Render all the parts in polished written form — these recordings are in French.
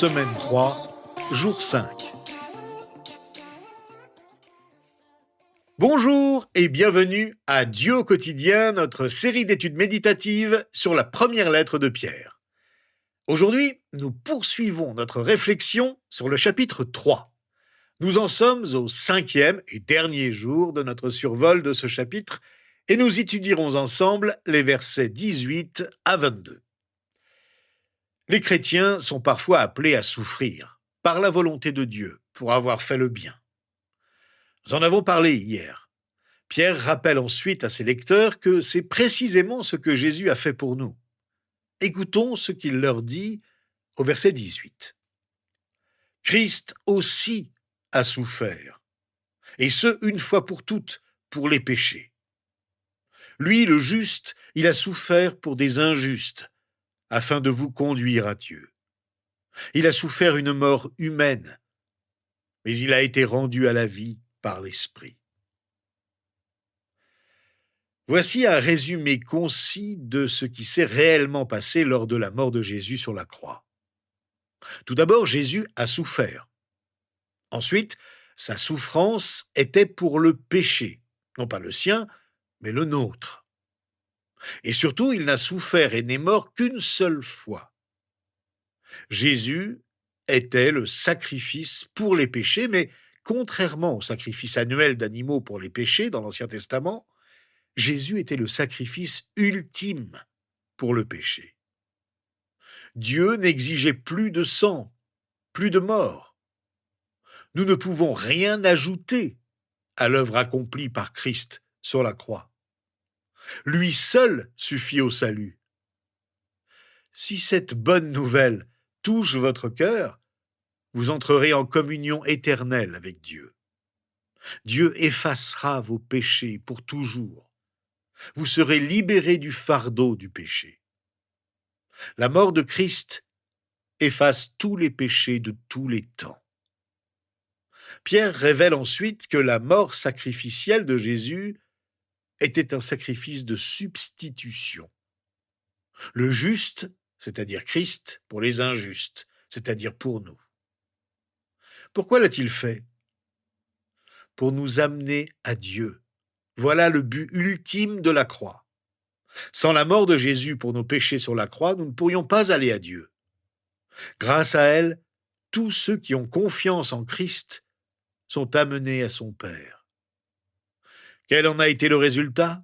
semaine 3, jour 5. Bonjour et bienvenue à Dieu au quotidien, notre série d'études méditatives sur la première lettre de Pierre. Aujourd'hui, nous poursuivons notre réflexion sur le chapitre 3. Nous en sommes au 5e et dernier jour de notre survol de ce chapitre et nous étudierons ensemble les versets 18 à 22. Les chrétiens sont parfois appelés à souffrir par la volonté de Dieu pour avoir fait le bien. Nous en avons parlé hier. Pierre rappelle ensuite à ses lecteurs que c'est précisément ce que Jésus a fait pour nous. Écoutons ce qu'il leur dit au verset 18. Christ aussi a souffert, et ce, une fois pour toutes, pour les péchés. Lui, le juste, il a souffert pour des injustes, afin de vous conduire à Dieu. Il a souffert une mort humaine, mais il a été rendu à la vie par l'Esprit. Voici un résumé concis de ce qui s'est réellement passé lors de la mort de Jésus sur la croix. Tout d'abord, Jésus a souffert. Ensuite, sa souffrance était pour le péché, non pas le sien, mais le nôtre. Et surtout, il n'a souffert et n'est mort qu'une seule fois. Jésus était le sacrifice pour les péchés, mais contrairement au sacrifice annuel d'animaux pour les péchés dans l'Ancien Testament, Jésus était le sacrifice ultime pour le péché. Dieu n'exigeait plus de sang, plus de mort. Nous ne pouvons rien ajouter à l'œuvre accomplie par Christ sur la croix. Lui seul suffit au salut. Si cette bonne nouvelle touche votre cœur, vous entrerez en communion éternelle avec Dieu. Dieu effacera vos péchés pour toujours. Vous serez libérés du fardeau du péché. La mort de Christ efface tous les péchés de tous les temps. Pierre révèle ensuite que la mort sacrificielle de Jésus était un sacrifice de substitution. Le juste, c'est-à-dire Christ, pour les injustes, c'est-à-dire pour nous. Pourquoi l'a-t-il fait ? Pour nous amener à Dieu. Voilà le but ultime de la croix. Sans la mort de Jésus pour nos péchés sur la croix, nous ne pourrions pas aller à Dieu. Grâce à elle, tous ceux qui ont confiance en Christ sont amenés à son Père. Quel en a été le résultat ?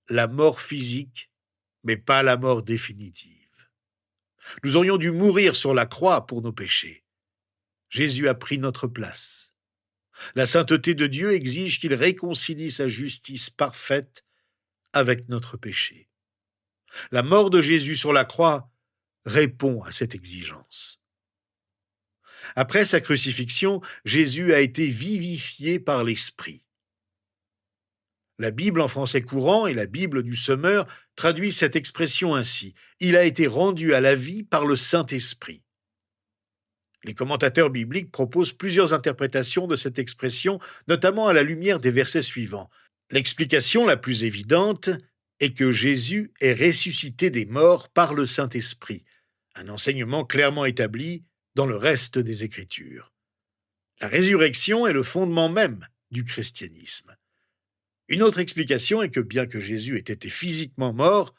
La mort physique, mais pas la mort définitive. Nous aurions dû mourir sur la croix pour nos péchés. Jésus a pris notre place. La sainteté de Dieu exige qu'il réconcilie sa justice parfaite avec notre péché. La mort de Jésus sur la croix répond à cette exigence. Après sa crucifixion, Jésus a été vivifié par l'Esprit. La Bible en français courant et la Bible du Semeur traduisent cette expression ainsi. Il a été rendu à la vie par le Saint-Esprit. Les commentateurs bibliques proposent plusieurs interprétations de cette expression, notamment à la lumière des versets suivants. L'explication la plus évidente est que Jésus est ressuscité des morts par le Saint-Esprit, un enseignement clairement établi dans le reste des Écritures. La résurrection est le fondement même du christianisme. Une autre explication est que bien que Jésus ait été physiquement mort,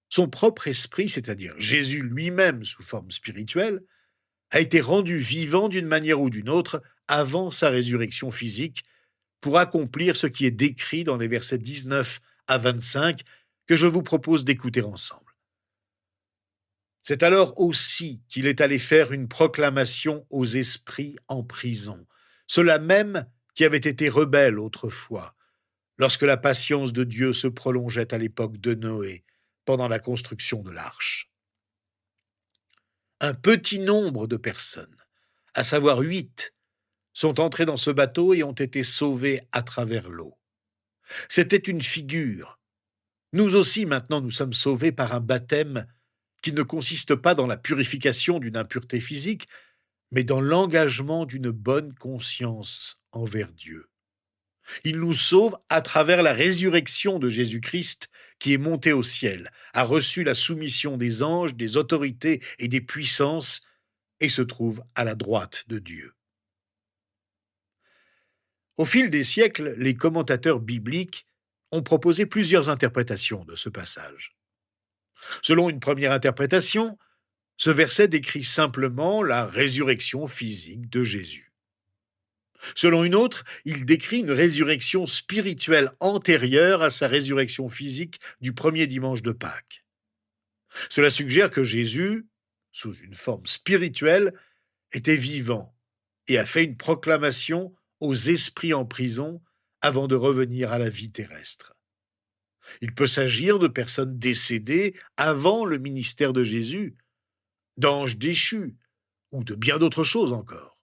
son propre esprit, c'est-à-dire Jésus lui-même sous forme spirituelle, a été rendu vivant d'une manière ou d'une autre avant sa résurrection physique pour accomplir ce qui est décrit dans les versets 19 à 25 que je vous propose d'écouter ensemble. C'est alors aussi qu'il est allé faire une proclamation aux esprits en prison, ceux-là même qui avaient été rebelles autrefois, lorsque la patience de Dieu se prolongeait à l'époque de Noé, pendant la construction de l'arche. Un petit nombre de personnes, à savoir 8, sont entrés dans ce bateau et ont été sauvés à travers l'eau. C'était une figure. Nous aussi, maintenant, nous sommes sauvés par un baptême qui ne consiste pas dans la purification d'une impureté physique, mais dans l'engagement d'une bonne conscience envers Dieu. Il nous sauve à travers la résurrection de Jésus-Christ qui est monté au ciel, a reçu la soumission des anges, des autorités et des puissances et se trouve à la droite de Dieu. Au fil des siècles, les commentateurs bibliques ont proposé plusieurs interprétations de ce passage. Selon une première interprétation, ce verset décrit simplement la résurrection physique de Jésus. Selon une autre, il décrit une résurrection spirituelle antérieure à sa résurrection physique du premier dimanche de Pâques. Cela suggère que Jésus, sous une forme spirituelle, était vivant et a fait une proclamation aux esprits en prison avant de revenir à la vie terrestre. Il peut s'agir de personnes décédées avant le ministère de Jésus, d'anges déchus ou de bien d'autres choses encore.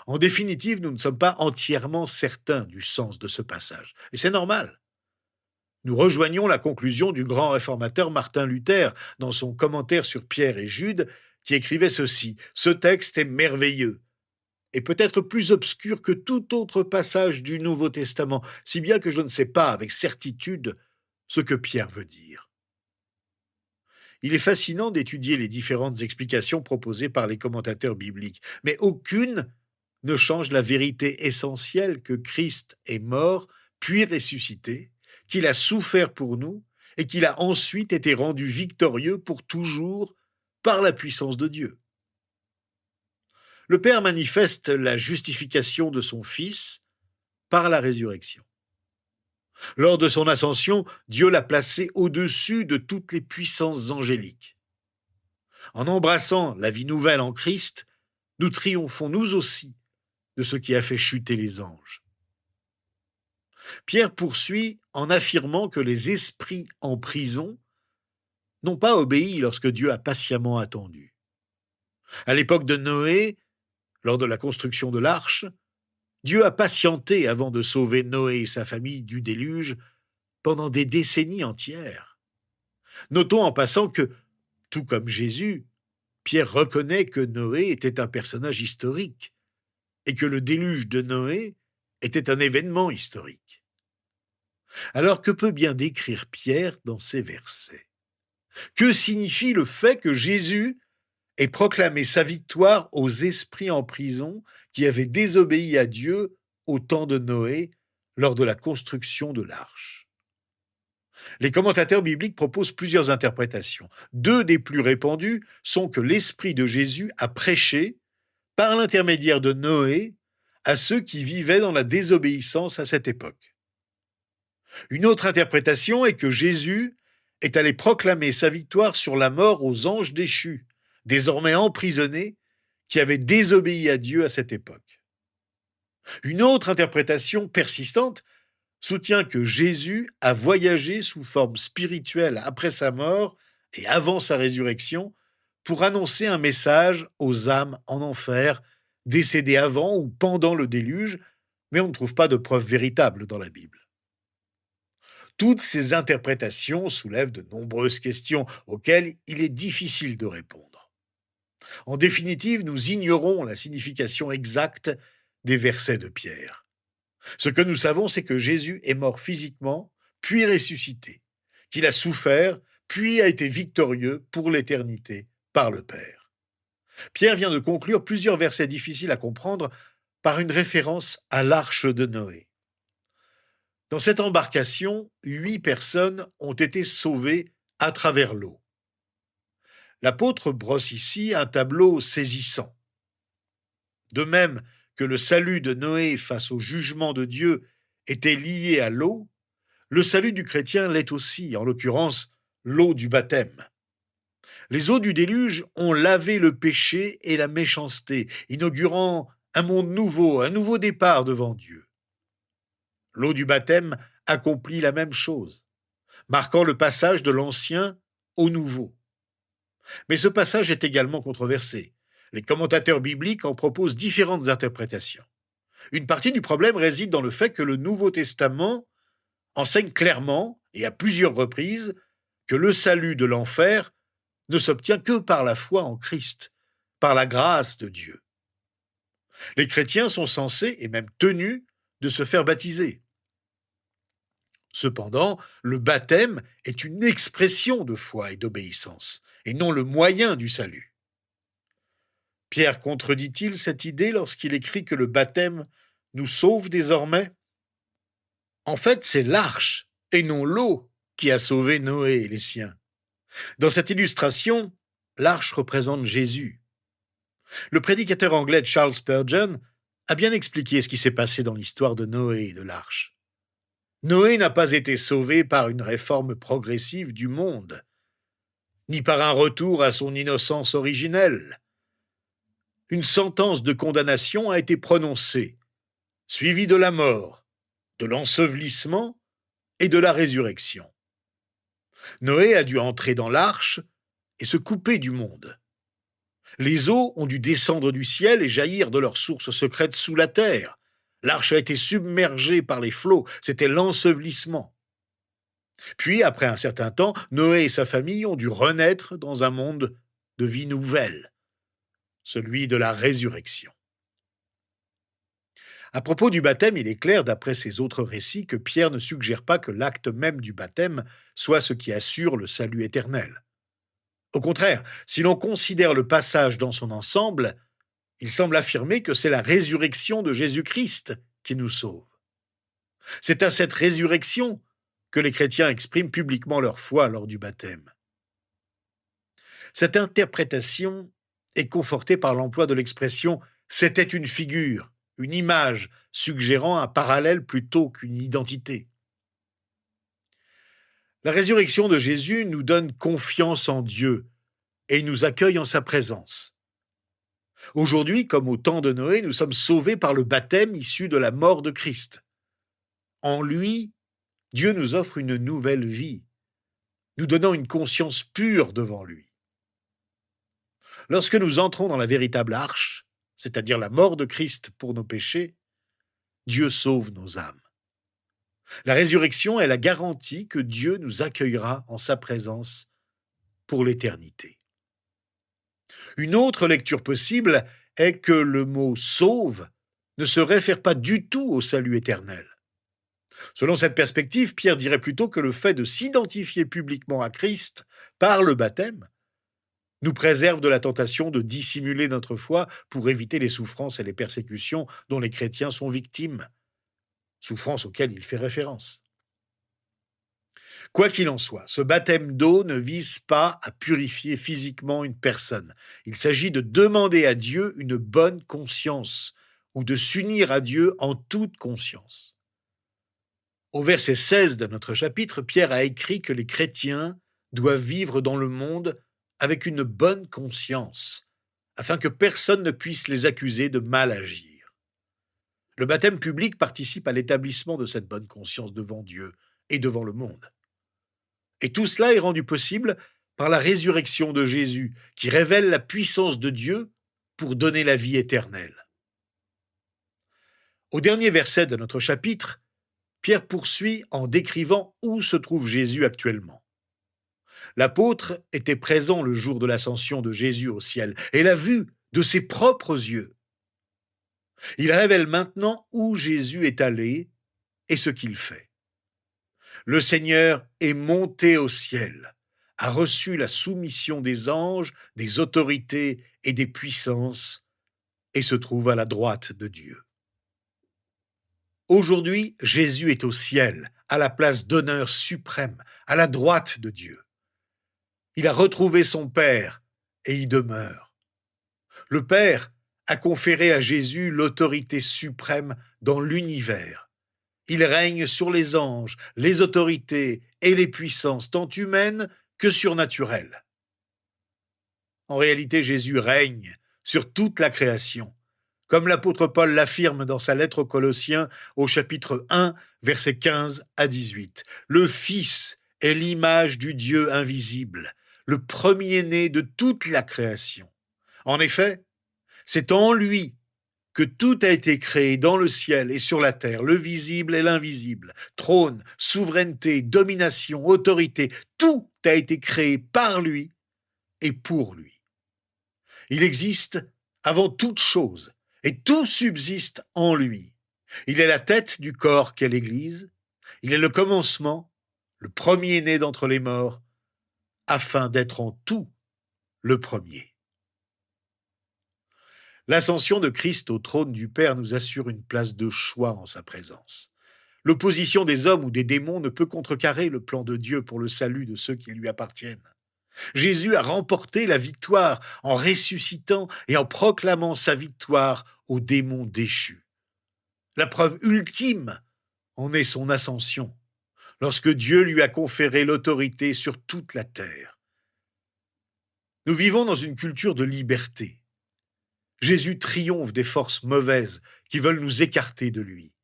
En définitive, nous ne sommes pas entièrement certains du sens de ce passage, et c'est normal. Nous rejoignons la conclusion du grand réformateur Martin Luther dans son commentaire sur Pierre et Jude, qui écrivait ceci: « Ce texte est merveilleux et peut-être plus obscur que tout autre passage du Nouveau Testament, si bien que je ne sais pas avec certitude ce que Pierre veut dire. » Il est fascinant d'étudier les différentes explications proposées par les commentateurs bibliques, mais aucune ne change la vérité essentielle que Christ est mort, puis ressuscité, qu'il a souffert pour nous et qu'il a ensuite été rendu victorieux pour toujours par la puissance de Dieu. Le Père manifeste la justification de son Fils par la résurrection. Lors de son ascension, Dieu l'a placé au-dessus de toutes les puissances angéliques. En embrassant la vie nouvelle en Christ, nous triomphons nous aussi de ce qui a fait chuter les anges. Pierre poursuit en affirmant que les esprits en prison n'ont pas obéi lorsque Dieu a patiemment attendu. À l'époque de Noé, lors de la construction de l'arche, Dieu a patienté avant de sauver Noé et sa famille du déluge pendant des décennies entières. Notons en passant que, tout comme Jésus, Pierre reconnaît que Noé était un personnage historique et que le déluge de Noé était un événement historique. Alors que peut bien décrire Pierre dans ces versets? Que signifie le fait que Jésus ait proclamé sa victoire aux esprits en prison qui avaient désobéi à Dieu au temps de Noé lors de la construction de l'arche? Les commentateurs bibliques proposent plusieurs interprétations. Deux des plus répandues sont que l'Esprit de Jésus a prêché, par l'intermédiaire de Noé, à ceux qui vivaient dans la désobéissance à cette époque. Une autre interprétation est que Jésus est allé proclamer sa victoire sur la mort aux anges déchus, désormais emprisonnés, qui avaient désobéi à Dieu à cette époque. Une autre interprétation persistante soutient que Jésus a voyagé sous forme spirituelle après sa mort et avant sa résurrection pour annoncer un message aux âmes en enfer, décédées avant ou pendant le déluge, mais on ne trouve pas de preuves véritables dans la Bible. Toutes ces interprétations soulèvent de nombreuses questions auxquelles il est difficile de répondre. En définitive, nous ignorons la signification exacte des versets de Pierre. Ce que nous savons, c'est que Jésus est mort physiquement, puis ressuscité, qu'il a souffert, puis a été victorieux pour l'éternité par le Père. Pierre vient de conclure plusieurs versets difficiles à comprendre par une référence à l'arche de Noé. Dans cette embarcation, 8 personnes ont été sauvées à travers l'eau. L'apôtre brosse ici un tableau saisissant. De même que le salut de Noé face au jugement de Dieu était lié à l'eau, le salut du chrétien l'est aussi, en l'occurrence l'eau du baptême. Les eaux du déluge ont lavé le péché et la méchanceté, inaugurant un monde nouveau, un nouveau départ devant Dieu. L'eau du baptême accomplit la même chose, marquant le passage de l'ancien au nouveau. Mais ce passage est également controversé. Les commentateurs bibliques en proposent différentes interprétations. Une partie du problème réside dans le fait que le Nouveau Testament enseigne clairement, et à plusieurs reprises, que le salut de l'enfer ne s'obtient que par la foi en Christ, par la grâce de Dieu. Les chrétiens sont censés, et même tenus, de se faire baptiser. Cependant, le baptême est une expression de foi et d'obéissance, et non le moyen du salut. Pierre contredit-il cette idée lorsqu'il écrit que le baptême nous sauve désormais? En fait, c'est l'arche et non l'eau qui a sauvé Noé et les siens. Dans cette illustration, l'arche représente Jésus. Le prédicateur anglais Charles Spurgeon a bien expliqué ce qui s'est passé dans l'histoire de Noé et de l'arche. Noé n'a pas été sauvé par une réforme progressive du monde, ni par un retour à son innocence originelle. Une sentence de condamnation a été prononcée, suivie de la mort, de l'ensevelissement et de la résurrection. Noé a dû entrer dans l'arche et se couper du monde. Les eaux ont dû descendre du ciel et jaillir de leurs sources secrètes sous la terre. L'arche a été submergée par les flots, c'était l'ensevelissement. Puis, après un certain temps, Noé et sa famille ont dû renaître dans un monde de vie nouvelle, celui de la résurrection. À propos du baptême, il est clair, d'après ces autres récits, que Pierre ne suggère pas que l'acte même du baptême soit ce qui assure le salut éternel. Au contraire, si l'on considère le passage dans son ensemble, il semble affirmer que c'est la résurrection de Jésus-Christ qui nous sauve. C'est à cette résurrection que les chrétiens expriment publiquement leur foi lors du baptême. Cette interprétation est confortée par l'emploi de l'expression « c'était une figure », une image suggérant un parallèle plutôt qu'une identité. La résurrection de Jésus nous donne confiance en Dieu et nous accueille en sa présence. Aujourd'hui, comme au temps de Noé, nous sommes sauvés par le baptême issu de la mort de Christ. En lui, Dieu nous offre une nouvelle vie, nous donnant une conscience pure devant lui. Lorsque nous entrons dans la véritable arche, c'est-à-dire la mort de Christ pour nos péchés, Dieu sauve nos âmes. La résurrection est la garantie que Dieu nous accueillera en sa présence pour l'éternité. Une autre lecture possible est que le mot « sauve » ne se réfère pas du tout au salut éternel. Selon cette perspective, Pierre dirait plutôt que le fait de s'identifier publiquement à Christ par le baptême nous préserve de la tentation de dissimuler notre foi pour éviter les souffrances et les persécutions dont les chrétiens sont victimes, souffrances auxquelles il fait référence. Quoi qu'il en soit, ce baptême d'eau ne vise pas à purifier physiquement une personne. Il s'agit de demander à Dieu une bonne conscience ou de s'unir à Dieu en toute conscience. Au verset 16 de notre chapitre, Pierre a écrit que les chrétiens doivent vivre dans le monde avec une bonne conscience, afin que personne ne puisse les accuser de mal agir. Le baptême public participe à l'établissement de cette bonne conscience devant Dieu et devant le monde. Et tout cela est rendu possible par la résurrection de Jésus, qui révèle la puissance de Dieu pour donner la vie éternelle. Au dernier verset de notre chapitre, Pierre poursuit en décrivant où se trouve Jésus actuellement. L'apôtre était présent le jour de l'ascension de Jésus au ciel et l'a vu de ses propres yeux. Il révèle maintenant où Jésus est allé et ce qu'il fait. Le Seigneur est monté au ciel, a reçu la soumission des anges, des autorités et des puissances et se trouve à la droite de Dieu. Aujourd'hui, Jésus est au ciel, à la place d'honneur suprême, à la droite de Dieu. Il a retrouvé son Père et y demeure. Le Père a conféré à Jésus l'autorité suprême dans l'univers. Il règne sur les anges, les autorités et les puissances, tant humaines que surnaturelles. En réalité, Jésus règne sur toute la création, comme l'apôtre Paul l'affirme dans sa lettre aux Colossiens au chapitre 1, versets 15 à 18. Le Fils est l'image du Dieu invisible, le premier-né de toute la création. En effet, c'est en lui que tout a été créé dans le ciel et sur la terre, le visible et l'invisible, trône, souveraineté, domination, autorité, tout a été créé par lui et pour lui. Il existe avant toute chose et tout subsiste en lui. Il est la tête du corps qu'est l'Église, il est le commencement, le premier-né d'entre les morts, afin d'être en tout le premier. L'ascension de Christ au trône du Père nous assure une place de choix en sa présence. L'opposition des hommes ou des démons ne peut contrecarrer le plan de Dieu pour le salut de ceux qui lui appartiennent. Jésus a remporté la victoire en ressuscitant et en proclamant sa victoire aux démons déchus. La preuve ultime en est son ascension, lorsque Dieu lui a conféré l'autorité sur toute la terre. Nous vivons dans une culture de liberté. Jésus triomphe des forces mauvaises qui veulent nous écarter de lui.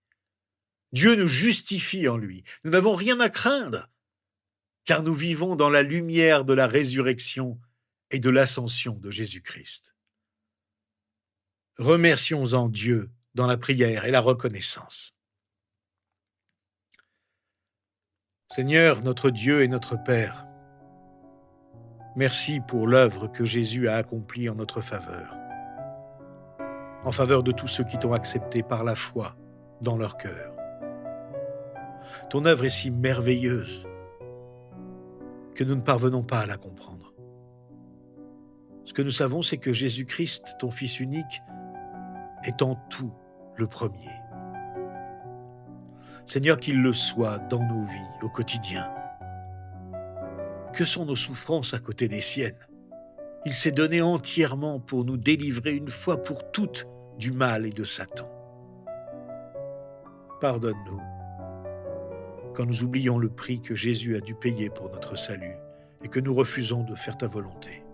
Dieu nous justifie en lui. Nous n'avons rien à craindre, car nous vivons dans la lumière de la résurrection et de l'ascension de Jésus-Christ. Remercions-en Dieu dans la prière et la reconnaissance. Seigneur, notre Dieu et notre Père, merci pour l'œuvre que Jésus a accomplie en notre faveur, en faveur de tous ceux qui t'ont accepté par la foi dans leur cœur. Ton œuvre est si merveilleuse que nous ne parvenons pas à la comprendre. Ce que nous savons, c'est que Jésus-Christ, ton Fils unique, est en tout le premier. Seigneur, qu'il le soit dans nos vies au quotidien. Que sont nos souffrances à côté des siennes? Il s'est donné entièrement pour nous délivrer une fois pour toutes du mal et de Satan. Pardonne-nous quand nous oublions le prix que Jésus a dû payer pour notre salut et que nous refusons de faire ta volonté.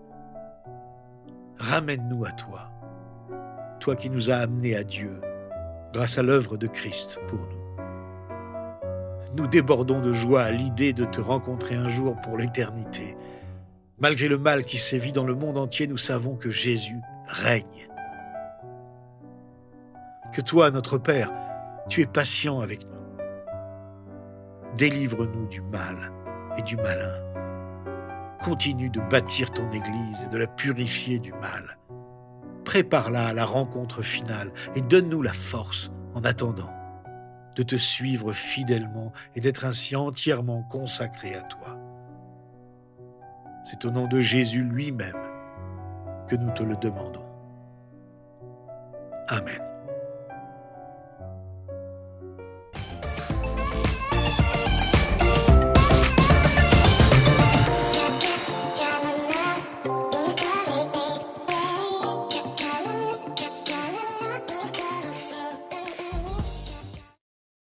Ramène-nous à toi, toi qui nous as amenés à Dieu grâce à l'œuvre de Christ pour nous. Nous débordons de joie à l'idée de te rencontrer un jour pour l'éternité. Malgré le mal qui sévit dans le monde entier, nous savons que Jésus règne. Que toi, notre Père, tu es patient avec nous. Délivre-nous du mal et du malin. Continue de bâtir ton Église et de la purifier du mal. Prépare-la à la rencontre finale et donne-nous la force, en attendant, de te suivre fidèlement et d'être ainsi entièrement consacré à toi. C'est au nom de Jésus lui-même que nous te le demandons. Amen.